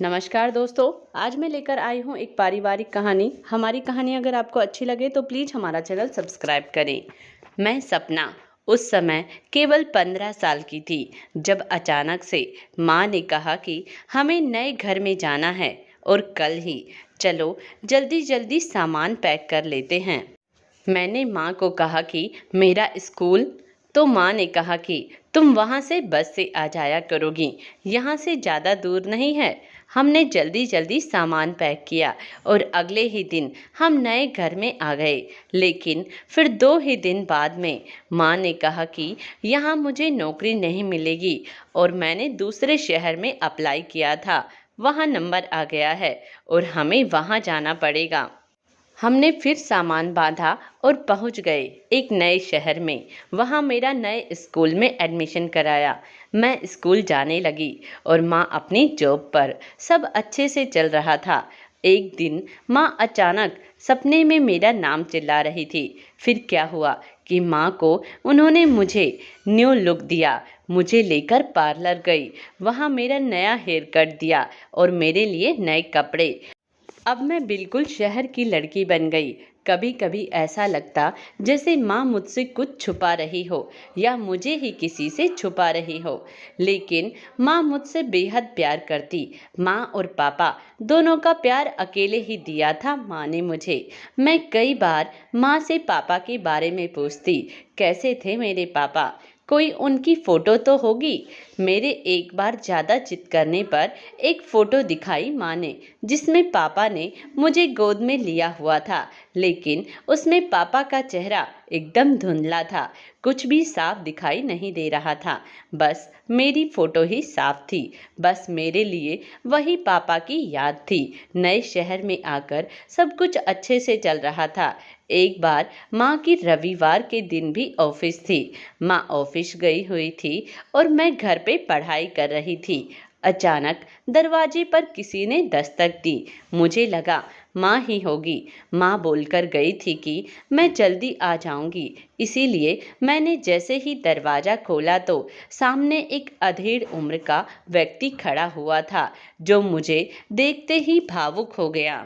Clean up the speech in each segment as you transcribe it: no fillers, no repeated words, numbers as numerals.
नमस्कार दोस्तों, आज मैं लेकर आई हूँ एक पारिवारिक कहानी। हमारी कहानी अगर आपको अच्छी लगे तो प्लीज़ हमारा चैनल सब्सक्राइब करें। मैं सपना उस समय केवल 15 साल की थी जब अचानक से माँ ने कहा कि हमें नए घर में जाना है और कल ही चलो जल्दी जल्दी सामान पैक कर लेते हैं। मैंने माँ को कहा कि मेरा स्कूल, तो माँ ने कहा कि तुम वहाँ से बस से आ जाया करोगी, यहाँ से ज़्यादा दूर नहीं है। हमने जल्दी जल्दी सामान पैक किया और अगले ही दिन हम नए घर में आ गए। लेकिन फिर 2 ही दिन बाद में माँ ने कहा कि यहाँ मुझे नौकरी नहीं मिलेगी और मैंने दूसरे शहर में अप्लाई किया था, वहाँ नंबर आ गया है और हमें वहाँ जाना पड़ेगा। हमने फिर सामान बांधा और पहुंच गए एक नए शहर में। वहां मेरा नए स्कूल में एडमिशन कराया। मैं स्कूल जाने लगी और माँ अपनी जॉब पर। सब अच्छे से चल रहा था। एक दिन माँ अचानक सपने में मेरा नाम चिल्ला रही थी। फिर क्या हुआ कि माँ को उन्होंने मुझे न्यू लुक दिया। मुझे लेकर पार्लर गई। वहाँ मेरा नया हेयर कट दिया और मेरे लिए नए कपड़े। अब मैं बिल्कुल शहर की लड़की बन गई। कभी कभी ऐसा लगता जैसे माँ मुझसे कुछ छुपा रही हो या मुझे ही किसी से छुपा रही हो। लेकिन माँ मुझसे बेहद प्यार करती। माँ और पापा दोनों का प्यार अकेले ही दिया था माँ ने मुझे। मैं कई बार माँ से पापा के बारे में पूछती, कैसे थे मेरे पापा, कोई उनकी फोटो तो होगी। मेरे एक बार ज़्यादा जिद करने पर एक फ़ोटो दिखाई माँ ने, जिसमें पापा ने मुझे गोद में लिया हुआ था। लेकिन उसमें पापा का चेहरा एकदम धुंधला था, कुछ भी साफ दिखाई नहीं दे रहा था। बस मेरी फ़ोटो ही साफ थी। बस मेरे लिए वही पापा की याद थी। नए शहर में आकर सब कुछ अच्छे से चल रहा था। एक बार माँ की रविवार के दिन भी ऑफिस थी। माँ ऑफिस गई हुई थी और मैं घर पे पढ़ाई कर रही थी। अचानक दरवाजे पर किसी ने दस्तक दी। मुझे लगा माँ ही होगी। माँ बोलकर गई थी कि मैं जल्दी आ जाऊंगी। इसीलिए मैंने जैसे ही दरवाज़ा खोला तो सामने एक अधेड़ उम्र का व्यक्ति खड़ा हुआ था, जो मुझे देखते ही भावुक हो गया।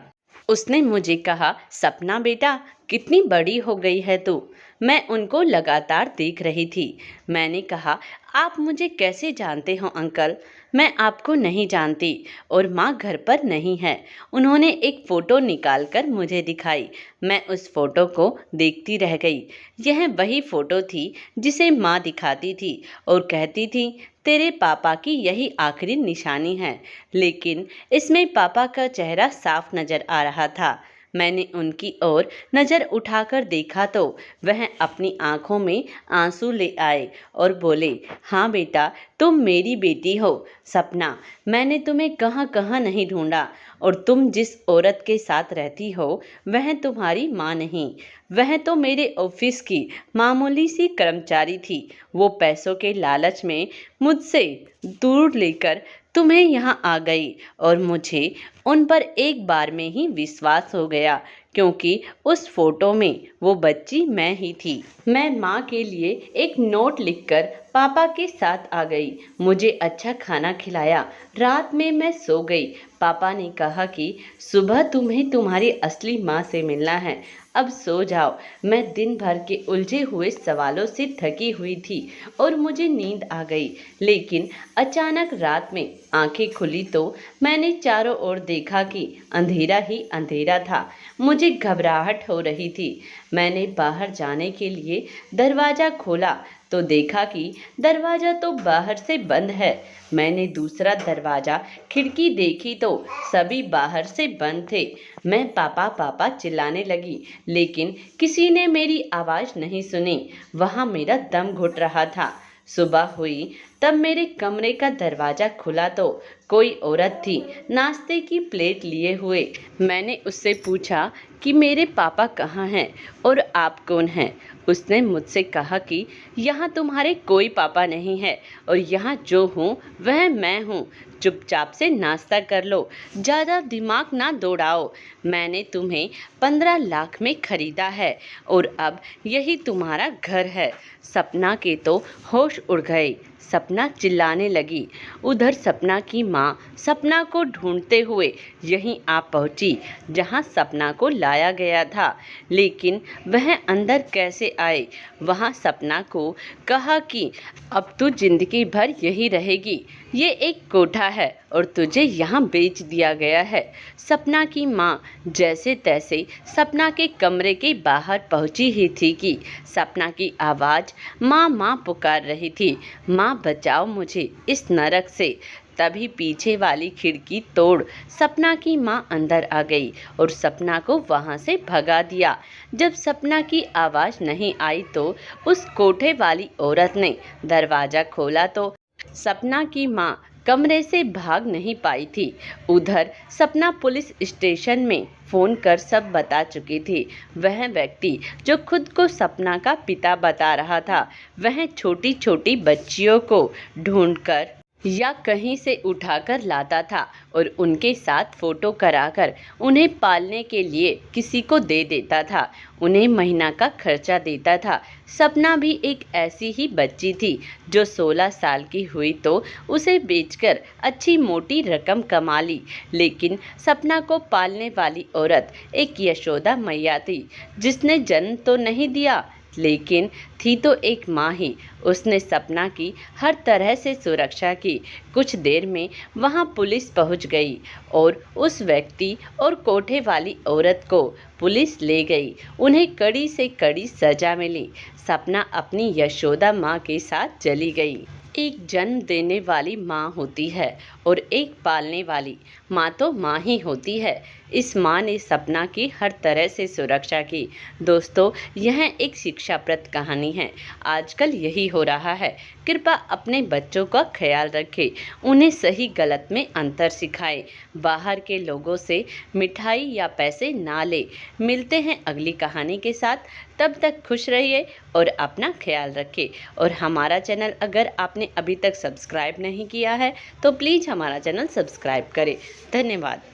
उसने मुझे कहा, सपना बेटा, कितनी बड़ी हो गई है तू। मैं उनको लगातार देख रही थी। मैंने कहा, आप मुझे कैसे जानते हो अंकल? मैं आपको नहीं जानती और माँ घर पर नहीं है। उन्होंने एक फ़ोटो निकालकर मुझे दिखाई। मैं उस फ़ोटो को देखती रह गई। यह वही फ़ोटो थी जिसे माँ दिखाती थी और कहती थी, तेरे पापा की यही आखिरी निशानी है। लेकिन इसमें पापा का चेहरा साफ नज़र आ रहा था। मैंने उनकी ओर नज़र उठाकर देखा तो वह अपनी आंखों में आंसू ले आए और बोले, हाँ बेटा, तुम मेरी बेटी हो। सपना, मैंने तुम्हें कहाँ कहाँ नहीं ढूंढा और तुम जिस औरत के साथ रहती हो वह तुम्हारी माँ नहीं, वह तो मेरे ऑफिस की मामूली सी कर्मचारी थी। वो पैसों के लालच में मुझसे दूर लेकर तुम्हें यहाँ आ गई और मुझे उन पर एक बार में ही विश्वास हो गया, क्योंकि उस फोटो में वो बच्ची मैं ही थी। मैं माँ के लिए एक नोट लिखकर पापा के साथ आ गई। मुझे अच्छा खाना खिलाया। रात में मैं सो गई। पापा ने कहा कि सुबह तुम्हें तुम्हारी असली माँ से मिलना है, अब सो जाओ। मैं दिन भर के उलझे हुए सवालों से थकी हुई थी और मुझे नींद आ गई। लेकिन अचानक रात में आंखें खुली तो मैंने चारों ओर देखा कि अंधेरा ही अंधेरा था। मुझे घबराहट हो रही थी। मैंने बाहर जाने के लिए दरवाज़ा खोला तो देखा कि दरवाज़ा तो बाहर से बंद है। मैंने दूसरा दरवाज़ा, खिड़की देखी तो सभी बाहर से बंद थे। मैं पापा पापा चिल्लाने लगी, लेकिन किसी ने मेरी आवाज़ नहीं सुनी। वहाँ मेरा दम घुट रहा था। सुबह हुई तब मेरे कमरे का दरवाज़ा खुला तो कोई औरत थी, नाश्ते की प्लेट लिए हुए। मैंने उससे पूछा कि मेरे पापा कहाँ हैं और आप कौन हैं? उसने मुझसे कहा कि यहाँ तुम्हारे कोई पापा नहीं है और यहाँ जो हूँ वह मैं हूँ। चुपचाप से नाश्ता कर लो, ज़्यादा दिमाग ना दौड़ाओ। मैंने तुम्हें 15 लाख में खरीदा है और अब यही तुम्हारा घर है। सपना के तो होश उड़ गए। सपना चिल्लाने लगी। उधर सपना की माँ सपना को ढूंढते हुए यहीं आ पहुंची जहां सपना को लाया गया था, लेकिन वह अंदर कैसे आए। वहां सपना को कहा कि अब तू जिंदगी भर यही रहेगी, ये एक कोठा है और तुझे यहाँ बेच दिया गया है। सपना की माँ जैसे तैसे सपना के कमरे के बाहर पहुंची ही थी कि सपना की आवाज़ माँ माँ पुकार रही थी, माँ बचाओ मुझे इस नरक से। तभी पीछे वाली खिड़की तोड़ सपना की माँ अंदर आ गई और सपना को वहां से भगा दिया। जब सपना की आवाज़ नहीं आई तो उस कोठे वाली औरत ने दरवाज़ा खोला तो सपना की माँ कमरे से भाग नहीं पाई थी। उधर सपना पुलिस स्टेशन में फ़ोन कर सब बता चुकी थी। वह व्यक्ति जो खुद को सपना का पिता बता रहा था, वह छोटी छोटी बच्चियों को ढूंढकर या कहीं से उठाकर लाता था और उनके साथ फ़ोटो कराकर उन्हें पालने के लिए किसी को दे देता था। उन्हें महीना का खर्चा देता था। सपना भी एक ऐसी ही बच्ची थी जो 16 साल की हुई तो उसे बेचकर अच्छी मोटी रकम कमा ली। लेकिन सपना को पालने वाली औरत एक यशोदा मैया थी, जिसने जन्म तो नहीं दिया लेकिन थी तो एक माँ ही। उसने सपना की हर तरह से सुरक्षा की। कुछ देर में वहाँ पुलिस पहुँच गई और उस व्यक्ति और कोठे वाली औरत को पुलिस ले गई। उन्हें कड़ी से कड़ी सजा मिली। सपना अपनी यशोदा माँ के साथ चली गई। एक जन्म देने वाली माँ होती है और एक पालने वाली माँ तो माँ ही होती है। इस माँ ने सपना की हर तरह से सुरक्षा की। दोस्तों, यह एक शिक्षाप्रद कहानी है। आजकल यही हो रहा है। कृपया अपने बच्चों का ख्याल रखें, उन्हें सही गलत में अंतर सिखाएं। बाहर के लोगों से मिठाई या पैसे ना ले। मिलते हैं अगली कहानी के साथ। तब तक खुश रहिए और अपना ख्याल रखें। और हमारा चैनल अगर आपने अभी तक सब्सक्राइब नहीं किया है तो प्लीज़ हमारा चैनल सब्सक्राइब करें। धन्यवाद।